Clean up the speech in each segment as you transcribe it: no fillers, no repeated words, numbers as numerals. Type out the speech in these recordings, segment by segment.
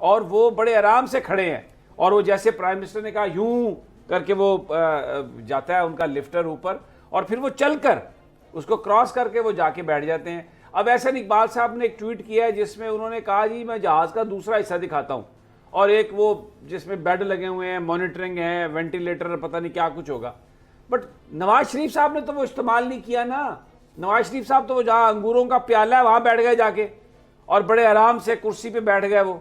اور وہ بڑے آرام سے کھڑے ہیں, اور وہ جیسے پرائم منسٹر نے کہا یوں کر کے وہ جاتا ہے ان کا لفٹر اوپر, اور پھر وہ چل کر اس کو کراس کر کے وہ جا کے بیٹھ جاتے ہیں. اب احسن اقبال صاحب نے ایک ٹویٹ کیا ہے جس میں انہوں نے کہا جی میں جہاز کا دوسرا حصہ دکھاتا ہوں, اور ایک وہ جس میں بیڈ لگے ہوئے ہیں, مانیٹرنگ ہے, وینٹیلیٹر, پتہ نہیں کیا کچھ ہوگا. بٹ نواز شریف صاحب نے تو وہ استعمال نہیں کیا نا. نواز شریف صاحب تو وہ جہاں انگوروں کا پیالہ ہے وہاں بیٹھ گئے جا کے, اور بڑے آرام سے کرسی پہ بیٹھ گئے وہ,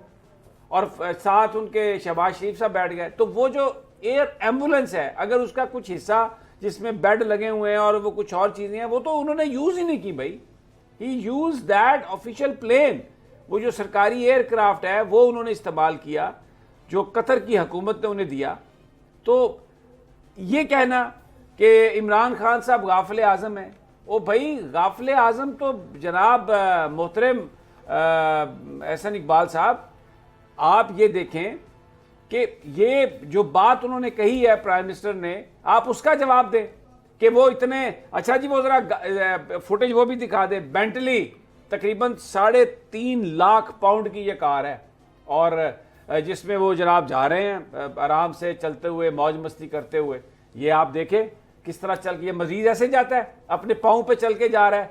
اور ساتھ ان کے شہباز شریف صاحب بیٹھ گئے. تو وہ جو ایئر ایمبولینس ہے, اگر اس کا کچھ حصہ جس میں بیڈ لگے ہوئے ہیں اور وہ کچھ اور چیزیں ہیں, وہ تو انہوں نے یوز ہی نہیں کی بھائی. ہی یوز دیٹ آفیشیل پلین, وہ جو سرکاری ایئر کرافٹ ہے وہ انہوں نے استعمال کیا جو قطر کی حکومت نے انہیں دیا. تو یہ کہنا کہ عمران خان صاحب غافل اعظم ہیں, او بھائی غافل اعظم تو جناب محترم احسن اقبال صاحب, آپ یہ دیکھیں کہ یہ جو بات انہوں نے کہی ہے پرائم منسٹر نے, آپ اس کا جواب دیں کہ وہ اتنے, اچھا جی وہ ذرا فوٹیج وہ بھی دکھا دیں. بینٹلی تقریباً 3.5 لاکھ پاؤنڈ کی یہ کار ہے, اور جس میں وہ جناب جا رہے ہیں آرام سے چلتے ہوئے, موج مستی کرتے ہوئے. یہ آپ دیکھیں کس طرح چل کے, یہ مزید ایسے جاتا ہے اپنے پاؤں پہ چل کے جا رہا ہے,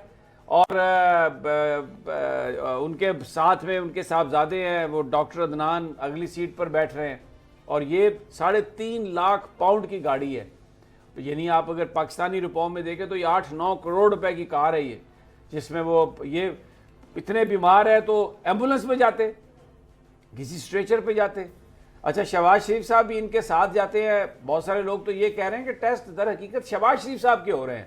اور ان کے ساتھ میں ان کے صاحبزادے ہیں وہ ڈاکٹر عدنان اگلی سیٹ پر بیٹھ رہے ہیں, اور یہ 3.5 لاکھ پاؤنڈ کی گاڑی ہے. یعنی آپ اگر پاکستانی روپوں میں دیکھیں تو یہ 8-9 کروڑ روپے کی کار ہے یہ, جس میں وہ یہ اتنے بیمار ہے تو ایمبولنس میں جاتے, کسی اسٹریچر پہ جاتے. اچھا شہباز شریف صاحب بھی ان کے ساتھ جاتے ہیں. بہت سارے لوگ تو یہ کہہ رہے ہیں کہ ٹیسٹ در حقیقت شہباز شریف صاحب کے ہو رہے ہیں,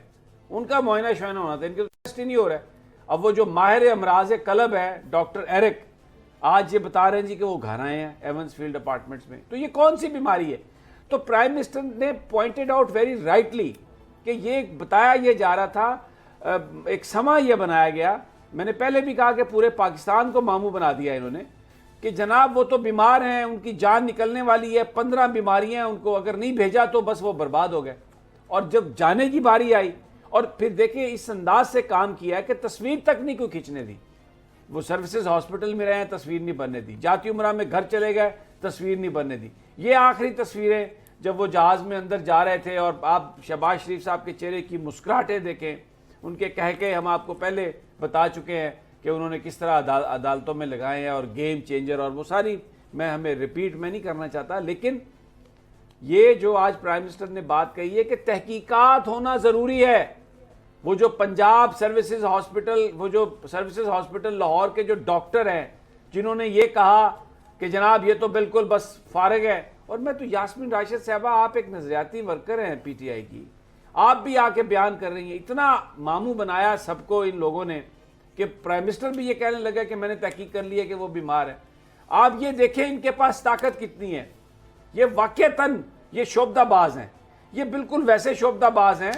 ان کا معائنہ شوائنہ ہونا تھا, ان کے ٹیسٹ ہی نہیں ہو رہا ہے. اب وہ جو ماہر امراض قلب ہے ڈاکٹر ایرک, آج یہ بتا رہے ہیں جی کہ وہ گھر آئے ہیں ایونس فیلڈ اپارٹمنٹس میں. تو یہ کون سی بیماری ہے؟ تو پرائم منسٹر نے پوائنٹڈ آؤٹ ویری رائٹلی کہ یہ بتایا یہ جا رہا تھا, ایک سما یہ بنایا گیا. میں نے پہلے بھی کہا کہ پورے پاکستان کو ماموں بنا دیا انہوں نے کہ جناب وہ تو بیمار ہیں, ان کی جان نکلنے والی ہے, 15 بیماریاں, ان کو اگر نہیں بھیجا تو بس وہ برباد ہو گئے. اور جب جانے کی باری آئی, اور پھر دیکھیں اس انداز سے کام کیا ہے کہ تصویر تک نہیں کوئی کھینچنے دی. وہ سروسز ہاسپٹل میں رہے ہیں, تصویر نہیں بننے دی. جاتی عمرہ میں گھر چلے گئے, تصویر نہیں بننے دی. یہ آخری تصویریں جب وہ جہاز میں اندر جا رہے تھے, اور آپ شہباز شریف صاحب کے چہرے کی مسکراہٹیں دیکھیں, ان کے کہہ کے ہم آپ کو پہلے بتا چکے ہیں کہ انہوں نے کس طرح عدالتوں میں لگائے ہیں, اور گیم چینجر, اور وہ ساری ہمیں ریپیٹ میں نہیں کرنا چاہتا. لیکن یہ جو آج پرائم منسٹر نے بات کہی ہے کہ تحقیقات ہونا ضروری ہے. وہ جو پنجاب سروسز ہاسپٹل, وہ جو سروسز ہاسپٹل لاہور کے جو ڈاکٹر ہیں جنہوں نے یہ کہا کہ جناب یہ تو بالکل بس فارغ ہے. اور میں تو یاسمین راشد صاحبہ, آپ ایک نظریاتی ورکر ہیں پی ٹی آئی کی, آپ بھی آ کے بیان کر رہی ہیں. اتنا ماموں بنایا سب کو ان لوگوں نے کہ پرائم منسٹر بھی یہ کہنے لگا کہ میں نے تحقیق کر لی ہے کہ وہ بیمار ہے. آپ یہ دیکھیں ان کے پاس طاقت کتنی ہے. یہ واقعتاً یہ شعبدہ باز ہیں, یہ بالکل ویسے شعبدہ باز ہیں.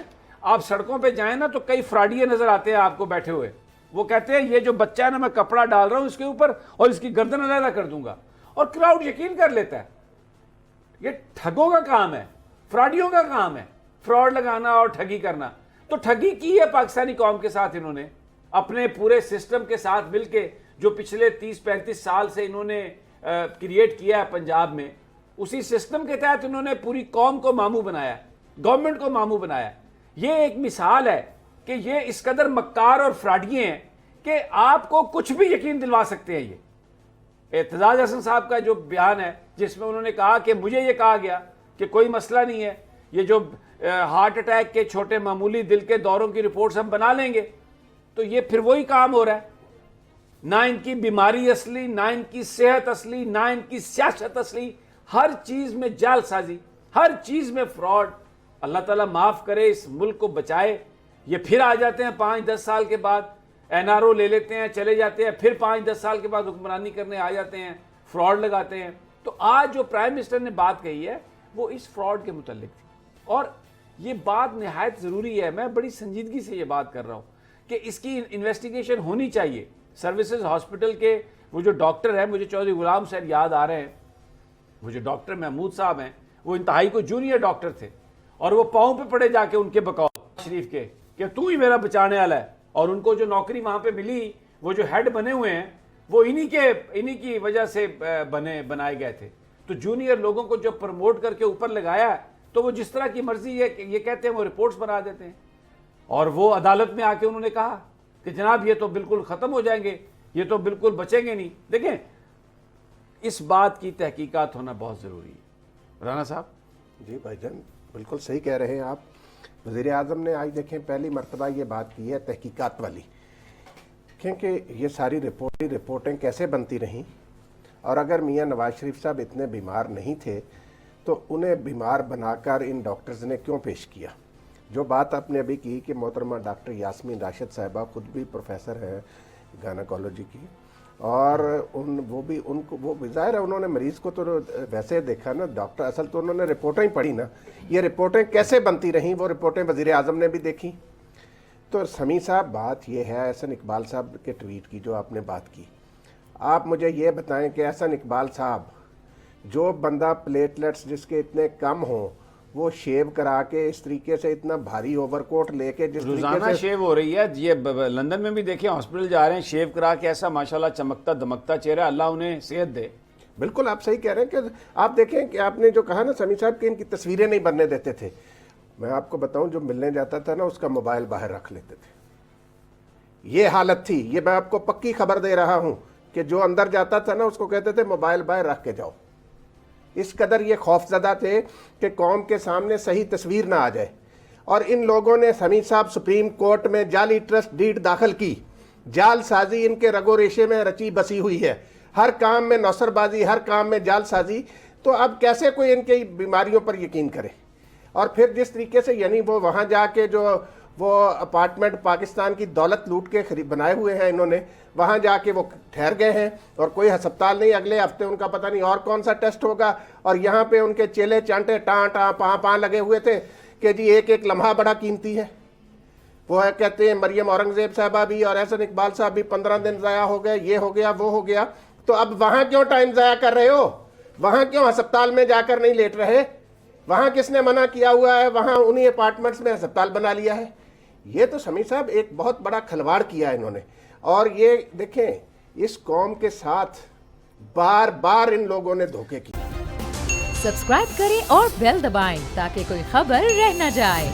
آپ سڑکوں پہ جائیں نا تو کئی فراڈیے نظر آتے ہیں آپ کو بیٹھے ہوئے, وہ کہتے ہیں یہ جو بچہ ہے نا میں کپڑا ڈال رہا ہوں اس کے اوپر اور اس کی گردن علیحدہ کر دوں گا, اور کراؤڈ یقین کر لیتا ہے. یہ ٹھگوں کا کام ہے, فراڈیوں کا کام ہے, فراڈ لگانا اور ٹھگی کرنا. تو ٹھگی کی ہے پاکستانی قوم کے ساتھ انہوں نے, اپنے پورے سسٹم کے ساتھ مل کے, جو پچھلے 30-35 سال سے انہوں نے کریٹ کیا ہے پنجاب میں. اسی سسٹم کے تحت انہوں نے پوری قوم کو ماموں بنایا, گورنمنٹ کو ماموں بنایا. یہ ایک مثال ہے کہ یہ اس قدر مکار اور فراڈیے ہیں کہ آپ کو کچھ بھی یقین دلوا سکتے ہیں. یہ اعتزاز حسن صاحب کا جو بیان ہے جس میں انہوں نے کہا کہ مجھے یہ کہا گیا کہ کوئی مسئلہ نہیں ہے, یہ جو ہارٹ اٹیک کے چھوٹے معمولی دل کے دوروں کی رپورٹس ہم بنا لیں گے. تو یہ پھر وہی کام ہو رہا ہے, نہ ان کی بیماری اصلی, نہ ان کی صحت اصلی, نہ ان کی سیاست اصلی. ہر چیز میں جعل سازی, ہر چیز میں فراڈ. اللہ تعالیٰ معاف کرے, اس ملک کو بچائے. یہ پھر آ جاتے ہیں 5-10 سال کے بعد, این آر او لے لیتے ہیں, چلے جاتے ہیں, پھر 5-10 سال کے بعد حکمرانی کرنے آ جاتے ہیں, فراڈ لگاتے ہیں. تو آج جو پرائم منسٹر نے بات کہی ہے وہ اس فراڈ کے متعلق تھی, اور یہ بات نہایت ضروری ہے. میں بڑی سنجیدگی سے یہ بات کر رہا ہوں کہ اس کی انویسٹیگیشن ہونی چاہیے. سروسز ہاسپٹل کے وہ جو ڈاکٹر ہیں, مجھے چودھری غلام صاحب یاد آ رہے ہیں, وہ جو ڈاکٹر محمود صاحب ہیں, وہ انتہائی کو جونیئر ڈاکٹر تھے, اور وہ پاؤں پہ پڑے جا کے ان کے بقول شریف کے کہ تو ہی میرا بچانے والا ہے. اور ان کو جو نوکری وہاں پہ ملی, وہ جو ہیڈ بنے ہوئے ہیں, وہ انہی کی وجہ سے بنائے گئے تھے. تو جونیئر لوگوں کو جب پروموٹ کر کے اوپر لگایا ہے تو وہ جس طرح کی مرضی یہ کہتے ہیں وہ رپورٹس بنا دیتے ہیں. اور وہ عدالت میں آ کے انہوں نے کہا کہ جناب یہ تو بالکل ختم ہو جائیں گے, یہ تو بالکل بچیں گے نہیں. دیکھیں اس بات کی تحقیقات ہونا بہت ضروری ہے. رانا صاحب. جی بھائی جان بالکل صحیح کہہ رہے ہیں آپ. وزیر اعظم نے آج دیکھیں پہلی مرتبہ یہ بات کی ہے تحقیقات والی, کیونکہ یہ ساری رپورٹیں کیسے بنتی رہیں, اور اگر میاں نواز شریف صاحب اتنے بیمار نہیں تھے تو انہیں بیمار بنا کر ان ڈاکٹرز نے کیوں پیش کیا. جو بات آپ نے ابھی کی کہ محترمہ ڈاکٹر یاسمین راشد صاحبہ خود بھی پروفیسر ہیں گائنیکالوجی کی, اور وہ بھی ظاہر ہے انہوں نے مریض کو تو ویسے دیکھا نا, ڈاکٹر اصل تو انہوں نے رپورٹیں ہی پڑھی نا. یہ رپورٹیں کیسے بنتی رہیں وہ رپورٹیں وزیر اعظم نے بھی دیکھی. تو سمیع صاحب بات یہ ہے احسن اقبال صاحب کے ٹویٹ کی جو آپ نے بات کی. آپ مجھے یہ بتائیں کہ احسن اقبال صاحب جو بندہ پلیٹلیٹس جس کے اتنے کم ہوں وہ شیو کرا کے اس طریقے سے اتنا بھاری اوور کوٹ لے کے جس روزانہ شیو ہو رہی ہے. یہ لندن میں بھی دیکھیں ہاسپٹل جا رہے ہیں شیو کرا کے, ایسا ماشاءاللہ چمکتا دمکتا چہرہ, اللہ انہیں صحت دے. بالکل آپ صحیح کہہ رہے ہیں کہ آپ دیکھیں کہ آپ نے جو کہا نا سمیع صاحب کہ ان کی تصویریں نہیں بننے دیتے تھے. میں آپ کو بتاؤں جو ملنے جاتا تھا نا اس کا موبائل باہر رکھ لیتے تھے. یہ حالت تھی. یہ میں آپ کو پکی خبر دے رہا ہوں کہ جو اندر جاتا تھا نا اس کو کہتے تھے موبائل باہر رکھ کے جاؤ. اس قدر یہ خوف زدہ تھے کہ قوم کے سامنے صحیح تصویر نہ آ جائے. اور ان لوگوں نے سمیع صاحب سپریم کورٹ میں جعلی ٹرسٹ ڈیڈ داخل کی. جال سازی ان کے رگو ریشے میں رچی بسی ہوئی ہے, ہر کام میں نوسر بازی, ہر کام میں جال سازی. تو اب کیسے کوئی ان کی بیماریوں پر یقین کرے. اور پھر جس طریقے سے یعنی وہ وہاں جا کے جو وہ اپارٹمنٹ پاکستان کی دولت لوٹ کے بنائے ہوئے ہیں انہوں نے, وہاں جا کے وہ ٹھہر گئے ہیں اور کوئی ہسپتال نہیں. اگلے ہفتے ان کا پتہ نہیں اور کون سا ٹیسٹ ہوگا, اور یہاں پہ ان کے چیلے چانٹے ٹاں ٹاں پاں پاں لگے ہوئے تھے کہ جی ایک ایک لمحہ بڑا قیمتی ہے. وہ کہتے ہیں مریم اورنگزیب صاحبہ بھی اور احسن اقبال صاحب بھی 15 دن ضائع ہو گئے, یہ ہو گیا وہ ہو گیا. تو اب وہاں کیوں ٹائم ضائع کر رہے ہو, وہاں کیوں ہسپتال میں جا کر نہیں لیٹ رہے. وہاں کس نے منع کیا ہوا ہے, وہاں انہی اپارٹمنٹس میں ہسپتال بنا لیا ہے. یہ تو سمیع صاحب ایک بہت بڑا کھلواڑ کیا ہے انہوں نے. اور یہ دیکھیں اس قوم کے ساتھ بار بار ان لوگوں نے دھوکے کی. سبسکرائب کریں اور بیل دبائیں تاکہ کوئی خبر رہ نہ جائے.